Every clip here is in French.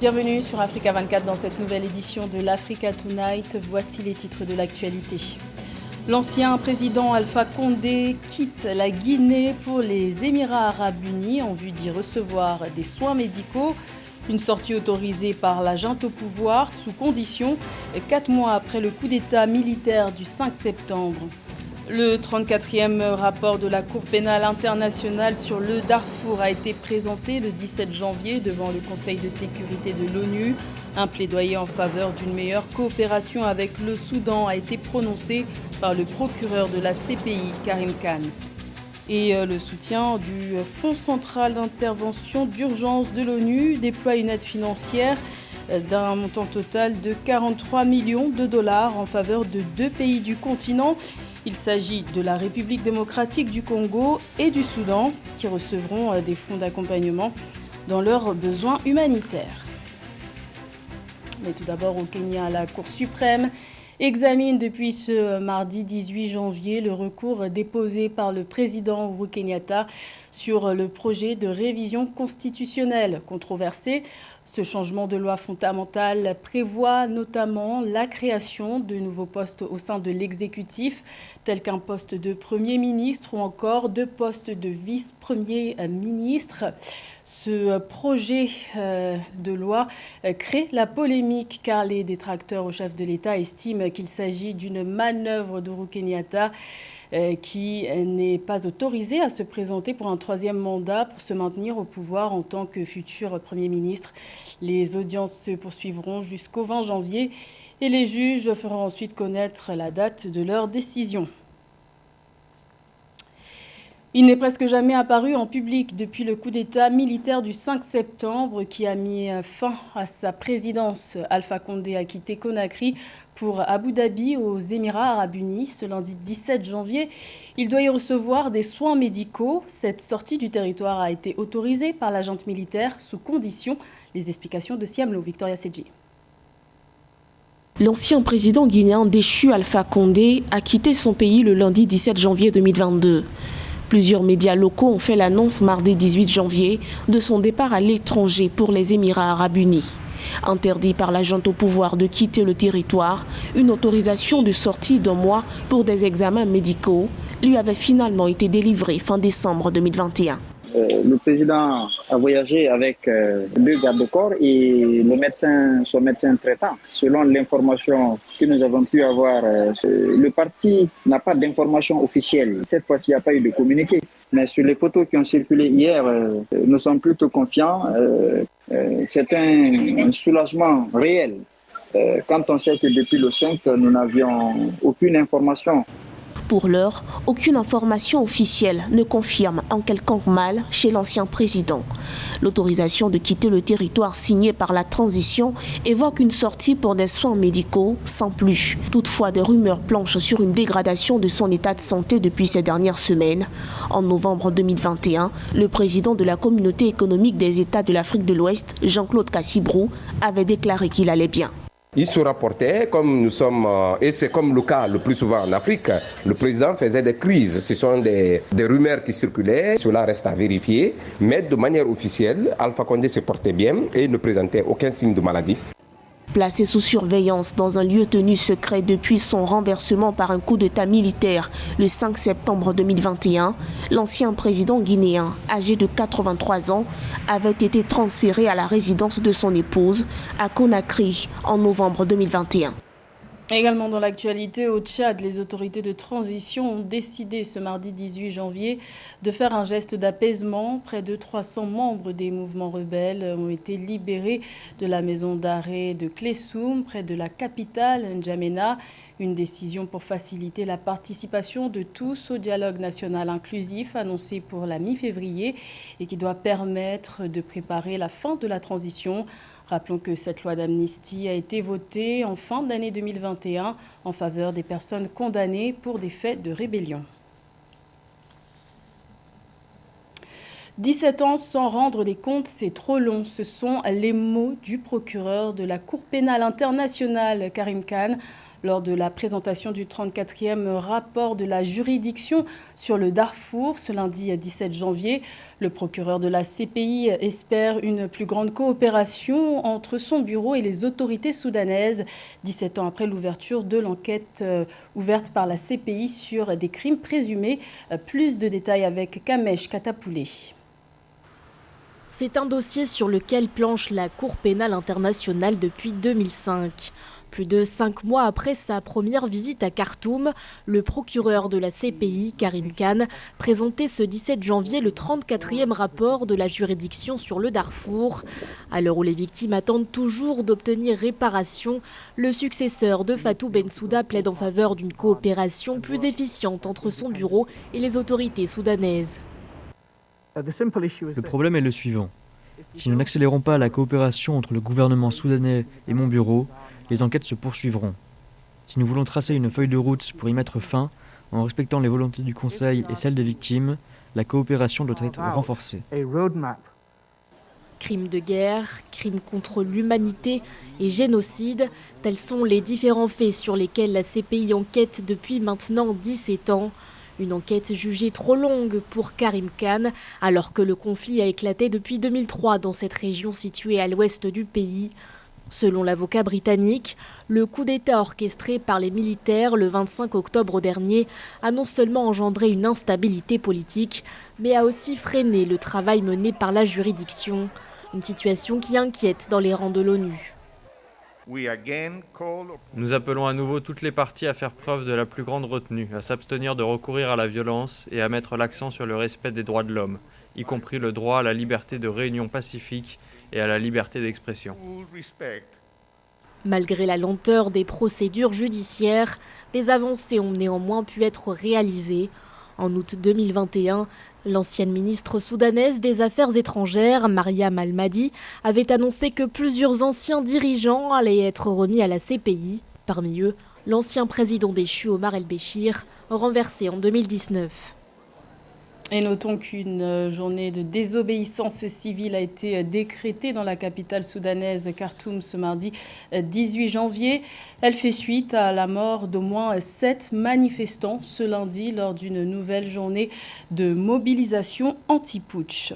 Bienvenue sur Africa 24 dans cette nouvelle édition de l'Africa Tonight. Voici les titres de l'actualité. L'ancien président Alpha Condé quitte la Guinée pour les Émirats arabes unis en vue d'y recevoir des soins médicaux. Une sortie autorisée par la junte au pouvoir sous condition, 4 mois après le coup d'État militaire du 5 septembre. Le 34e rapport de la Cour pénale internationale sur le Darfour a été présenté le 17 janvier devant le Conseil de sécurité de l'ONU. Un plaidoyer en faveur d'une meilleure coopération avec le Soudan a été prononcé par le procureur de la CPI, Karim Khan. Et le soutien du Fonds central d'intervention d'urgence de l'ONU déploie une aide financière d'un montant total de 43 millions de dollars en faveur de 2 pays du continent. Il s'agit de la République démocratique du Congo et du Soudan qui recevront des fonds d'accompagnement dans leurs besoins humanitaires. Mais tout d'abord au Kenya, la Cour suprême examine depuis ce mardi 18 janvier le recours déposé par le président Uhuru Kenyatta sur le projet de révision constitutionnelle controversé. Ce changement de loi fondamentale prévoit notamment la création de nouveaux postes au sein de l'exécutif, tels qu'un poste de Premier ministre ou encore 2 postes de vice-premier ministre. Ce projet de loi crée la polémique car les détracteurs au chef de l'État estiment qu'il s'agit d'une manœuvre d'Uhuru Kenyatta qui n'est pas autorisé à se présenter pour un 3e mandat pour se maintenir au pouvoir en tant que futur Premier ministre. Les audiences se poursuivront jusqu'au 20 janvier et les juges feront ensuite connaître la date de leur décision. Il n'est presque jamais apparu en public depuis le coup d'État militaire du 5 septembre qui a mis fin à sa présidence. Alpha Condé a quitté Conakry pour Abu Dhabi aux Émirats arabes unis ce lundi 17 janvier. Il doit y recevoir des soins médicaux. Cette sortie du territoire a été autorisée par la junte militaire sous condition. Les explications de Siamlo, Victoria Sedji. L'ancien président guinéen déchu Alpha Condé a quitté son pays le lundi 17 janvier 2022. Plusieurs médias locaux ont fait l'annonce mardi 18 janvier de son départ à l'étranger pour les Émirats arabes unis. Interdit par la junte au pouvoir de quitter le territoire, une autorisation de sortie d'1 mois pour des examens médicaux lui avait finalement été délivrée fin décembre 2021. Le président a voyagé avec 2 gardes-corps et son médecin traitant. Selon l'information que nous avons pu avoir, le parti n'a pas d'information officielle. Cette fois-ci, il n'y a pas eu de communiqué. Mais sur les photos qui ont circulé hier, nous sommes plutôt confiants. C'est un soulagement réel quand on sait que depuis le 5, nous n'avions aucune information. Pour l'heure, aucune information officielle ne confirme un quelconque mal chez l'ancien président. L'autorisation de quitter le territoire signée par la transition évoque une sortie pour des soins médicaux sans plus. Toutefois, des rumeurs planchent sur une dégradation de son état de santé depuis ces dernières semaines. En novembre 2021, le président de la Communauté économique des États de l'Afrique de l'Ouest, Jean-Claude Cassibrou, avait déclaré qu'il allait bien. Il se rapportait, comme nous sommes, et c'est comme le cas le plus souvent en Afrique, le président faisait des crises. Ce sont des rumeurs qui circulaient, cela reste à vérifier. Mais de manière officielle, Alpha Condé se portait bien et ne présentait aucun signe de maladie. Placé sous surveillance dans un lieu tenu secret depuis son renversement par un coup d'État militaire le 5 septembre 2021, l'ancien président guinéen, âgé de 83 ans, avait été transféré à la résidence de son épouse à Conakry en novembre 2021. Également dans l'actualité, au Tchad, les autorités de transition ont décidé ce mardi 18 janvier de faire un geste d'apaisement. Près de 300 membres des mouvements rebelles ont été libérés de la maison d'arrêt de Klessoum, près de la capitale, N'Djamena. Une décision pour faciliter la participation de tous au dialogue national inclusif annoncé pour la mi-février et qui doit permettre de préparer la fin de la transition. Rappelons que cette loi d'amnistie a été votée en fin d'année 2021 en faveur des personnes condamnées pour des faits de rébellion. 17 ans sans rendre des comptes, c'est trop long. Ce sont les mots du procureur de la Cour pénale internationale, Karim Khan, lors de la présentation du 34e rapport de la juridiction sur le Darfour ce lundi 17 janvier. Le procureur de la CPI espère une plus grande coopération entre son bureau et les autorités soudanaises, 17 ans après l'ouverture de l'enquête ouverte par la CPI sur des crimes présumés. Plus de détails avec Kamesh Katapoulé. C'est un dossier sur lequel planche la Cour pénale internationale depuis 2005. Plus de 5 mois après sa première visite à Khartoum, le procureur de la CPI, Karim Khan, présentait ce 17 janvier le 34e rapport de la juridiction sur le Darfour. À l'heure où les victimes attendent toujours d'obtenir réparation, le successeur de Fatou Bensouda plaide en faveur d'une coopération plus efficiente entre son bureau et les autorités soudanaises. Le problème est le suivant. Si nous n'accélérons pas la coopération entre le gouvernement soudanais et mon bureau, les enquêtes se poursuivront. Si nous voulons tracer une feuille de route pour y mettre fin, en respectant les volontés du Conseil et celles des victimes, la coopération doit être renforcée. Crimes de guerre, crimes contre l'humanité et génocide, tels sont les différents faits sur lesquels la CPI enquête depuis maintenant 17 ans. Une enquête jugée trop longue pour Karim Khan, alors que le conflit a éclaté depuis 2003 dans cette région située à l'ouest du pays. Selon l'avocat britannique, le coup d'État orchestré par les militaires le 25 octobre dernier a non seulement engendré une instabilité politique, mais a aussi freiné le travail mené par la juridiction. Une situation qui inquiète dans les rangs de l'ONU. Nous appelons à nouveau toutes les parties à faire preuve de la plus grande retenue, à s'abstenir de recourir à la violence et à mettre l'accent sur le respect des droits de l'homme, y compris le droit à la liberté de réunion pacifique et à la liberté d'expression. Malgré la lenteur des procédures judiciaires, des avancées ont néanmoins pu être réalisées. En août 2021, l'ancienne ministre soudanaise des Affaires étrangères, Mariam Al-Mahdi, avait annoncé que plusieurs anciens dirigeants allaient être remis à la CPI. Parmi eux, l'ancien président déchu Omar El-Béchir, renversé en 2019. Et notons qu'une journée de désobéissance civile a été décrétée dans la capitale soudanaise Khartoum ce mardi 18 janvier. Elle fait suite à la mort d'au moins 7 manifestants ce lundi lors d'une nouvelle journée de mobilisation anti-putsch.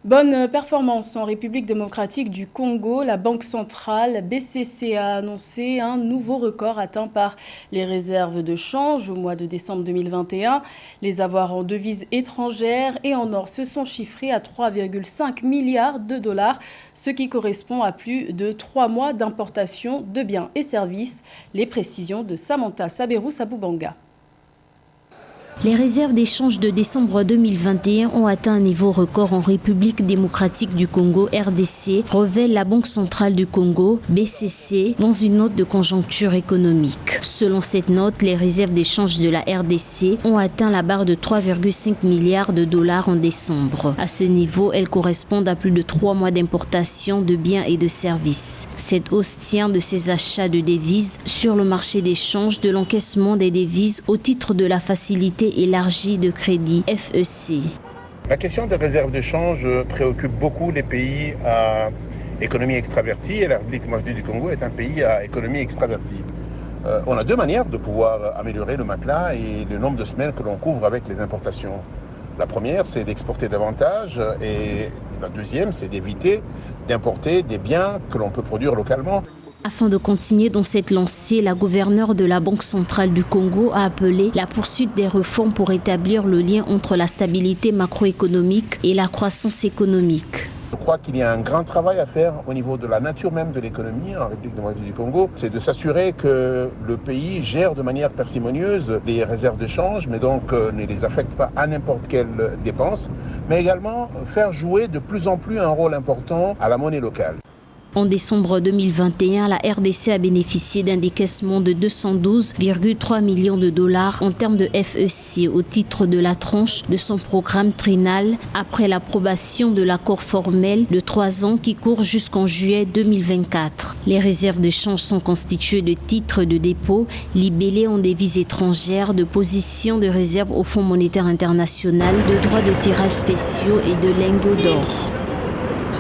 Bonne performance en République démocratique du Congo. La Banque centrale BCC a annoncé un nouveau record atteint par les réserves de change au mois de décembre 2021. Les avoirs en devises étrangères et en or se sont chiffrés à 3,5 milliards de dollars, ce qui correspond à plus de 3 mois d'importation de biens et services. Les précisions de Samantha Saberou-Saboubanga. Les réserves d'échange de décembre 2021 ont atteint un niveau record en République démocratique du Congo, RDC, révèle la Banque centrale du Congo, BCC, dans une note de conjoncture économique. Selon cette note, les réserves d'échange de la RDC ont atteint la barre de 3,5 milliards de dollars en décembre. À ce niveau, elles correspondent à plus de 3 mois d'importation de biens et de services. Cette hausse tient de ces achats de devises sur le marché d'échange de l'encaissement des devises au titre de la facilité élargie de crédit FEC. La question des réserves de change préoccupe beaucoup les pays à économie extravertie et la République démocratique du Congo est un pays à économie extravertie. On a 2 manières de pouvoir améliorer le matelas et le nombre de semaines que l'on couvre avec les importations. La première, c'est d'exporter davantage et la deuxième, c'est d'éviter d'importer des biens que l'on peut produire localement. Afin de continuer dans cette lancée, la gouverneure de la Banque centrale du Congo a appelé la poursuite des réformes pour établir le lien entre la stabilité macroéconomique et la croissance économique. Je crois qu'il y a un grand travail à faire au niveau de la nature même de l'économie en République démocratique du Congo. C'est de s'assurer que le pays gère de manière parcimonieuse les réserves de change, mais donc ne les affecte pas à n'importe quelle dépense, mais également faire jouer de plus en plus un rôle important à la monnaie locale. En décembre 2021, la RDC a bénéficié d'un décaissement de 212,3 millions de dollars en termes de FEC au titre de la tranche de son programme trinal après l'approbation de l'accord formel de 3 ans qui court jusqu'en juillet 2024. Les réserves de change sont constituées de titres de dépôt libellés en devises étrangères, de positions de réserve au Fonds monétaire international, de droits de tirage spéciaux et de lingots d'or.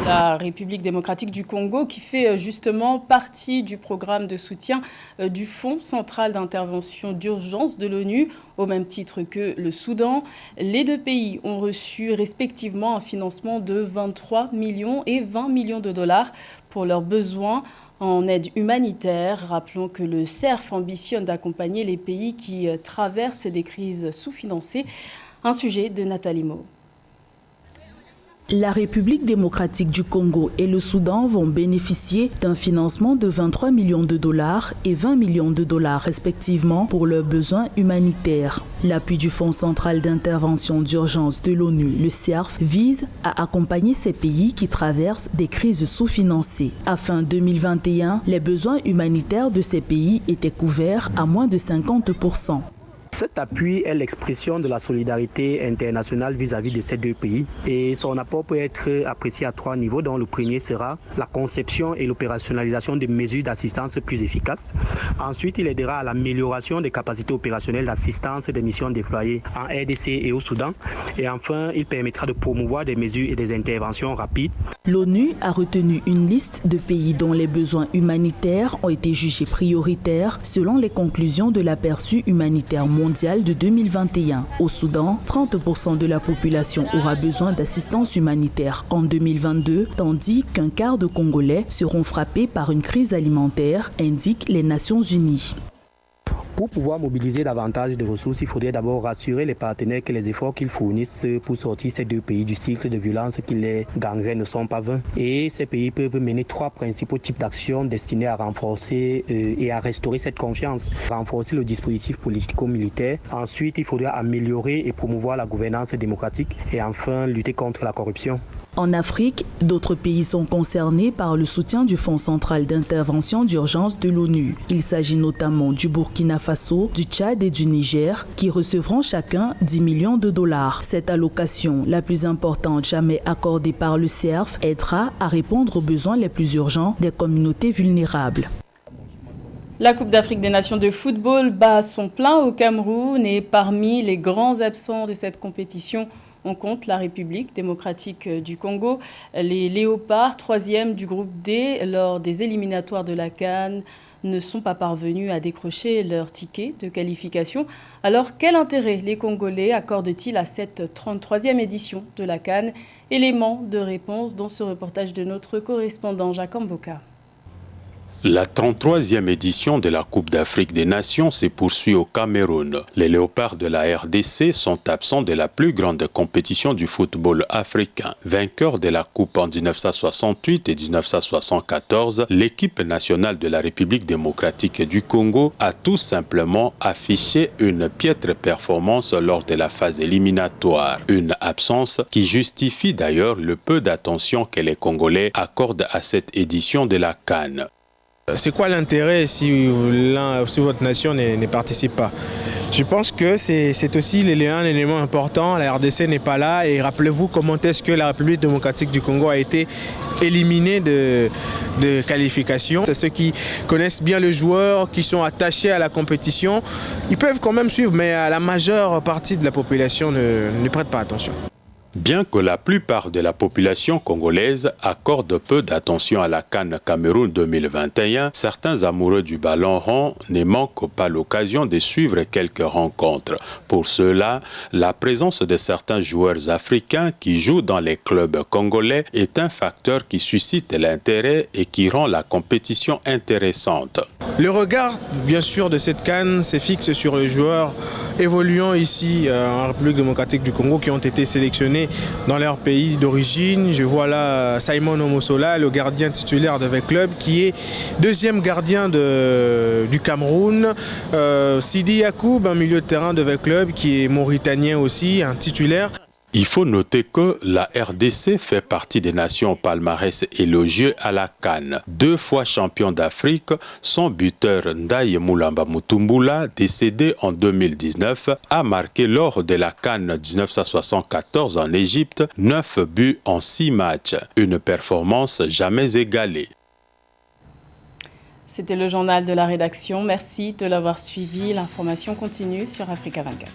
La République démocratique du Congo qui fait justement partie du programme de soutien du Fonds central d'intervention d'urgence de l'ONU, au même titre que le Soudan. Les deux pays ont reçu respectivement un financement de 23 millions et 20 millions de dollars pour leurs besoins en aide humanitaire. Rappelons que le CERF ambitionne d'accompagner les pays qui traversent des crises sous-financées. Un sujet de Nathalie Mo. La République démocratique du Congo et le Soudan vont bénéficier d'un financement de 23 millions de dollars et 20 millions de dollars respectivement pour leurs besoins humanitaires. L'appui du Fonds central d'intervention d'urgence de l'ONU, le CERF, vise à accompagner ces pays qui traversent des crises sous-financées. À fin 2021, les besoins humanitaires de ces pays étaient couverts à moins de 50%. Cet appui est l'expression de la solidarité internationale vis-à-vis de ces deux pays et son apport peut être apprécié à trois niveaux, dont le premier sera la conception et l'opérationnalisation des mesures d'assistance plus efficaces. Ensuite, il aidera à l'amélioration des capacités opérationnelles d'assistance des missions déployées en RDC et au Soudan. Et enfin, il permettra de promouvoir des mesures et des interventions rapides. L'ONU a retenu une liste de pays dont les besoins humanitaires ont été jugés prioritaires selon les conclusions de l'aperçu humanitaire mondial de 2021. Au Soudan, 30% de la population aura besoin d'assistance humanitaire en 2022, tandis qu'un quart de Congolais seront frappés par une crise alimentaire, indiquent les Nations Unies. Pour pouvoir mobiliser davantage de ressources, il faudrait d'abord rassurer les partenaires que les efforts qu'ils fournissent pour sortir ces deux pays du cycle de violence qui les gangrenent ne sont pas vains. Et ces pays peuvent mener trois principaux types d'actions destinés à renforcer et à restaurer cette confiance. Renforcer le dispositif politico-militaire. Ensuite, il faudra améliorer et promouvoir la gouvernance démocratique. Et enfin, lutter contre la corruption. En Afrique, d'autres pays sont concernés par le soutien du Fonds central d'intervention d'urgence de l'ONU. Il s'agit notamment du Burkina Faso, du Tchad et du Niger, qui recevront chacun 10 millions de dollars. Cette allocation, la plus importante jamais accordée par le CERF, aidera à répondre aux besoins les plus urgents des communautés vulnérables. La Coupe d'Afrique des Nations de football bat son plein au Cameroun et parmi les grands absents de cette compétition, on compte la République démocratique du Congo. Les Léopards, 3e du groupe D, lors des éliminatoires de la CAN, ne sont pas parvenus à décrocher leur ticket de qualification. Alors, quel intérêt les Congolais accordent-ils à cette 33e édition de la CAN? Élément de réponse dans ce reportage de notre correspondant Jacques Mboka. La 33e édition de la Coupe d'Afrique des Nations se poursuit au Cameroun. Les Léopards de la RDC sont absents de la plus grande compétition du football africain. Vainqueur de la Coupe en 1968 et 1974, l'équipe nationale de la République démocratique du Congo a tout simplement affiché une piètre performance lors de la phase éliminatoire. Une absence qui justifie d'ailleurs le peu d'attention que les Congolais accordent à cette édition de la CAN. C'est quoi l'intérêt si votre nation ne participe pas? Je pense que c'est aussi un élément important. La RDC n'est pas là et rappelez-vous comment est-ce que la République démocratique du Congo a été éliminée de qualification. C'est ceux qui connaissent bien le joueur, qui sont attachés à la compétition. Ils peuvent quand même suivre, mais la majeure partie de la population ne prête pas attention. Bien que la plupart de la population congolaise accorde peu d'attention à la CAN Cameroun 2021, certains amoureux du ballon rond ne manquent pas l'occasion de suivre quelques rencontres. Pour cela, la présence de certains joueurs africains qui jouent dans les clubs congolais est un facteur qui suscite l'intérêt et qui rend la compétition intéressante. Le regard, bien sûr, de cette CAN se fixe sur les joueurs évoluant ici en République démocratique du Congo qui ont été sélectionnés dans leur pays d'origine. Je vois là Simon Omosola, le gardien titulaire de Vec Club, qui est deuxième gardien du Cameroun. Sidi Yacoub, un milieu de terrain de Vec Club, qui est mauritanien aussi, un titulaire. Il faut noter que la RDC fait partie des nations au palmarès élogieux à la CAN. 2 fois champion d'Afrique, son buteur Ndaye Moulamba Mutumbula, décédé en 2019, a marqué lors de la CAN 1974 en Égypte 9 buts en 6 matchs. Une performance jamais égalée. C'était le journal de la rédaction. Merci de l'avoir suivi. L'information continue sur Africa 24.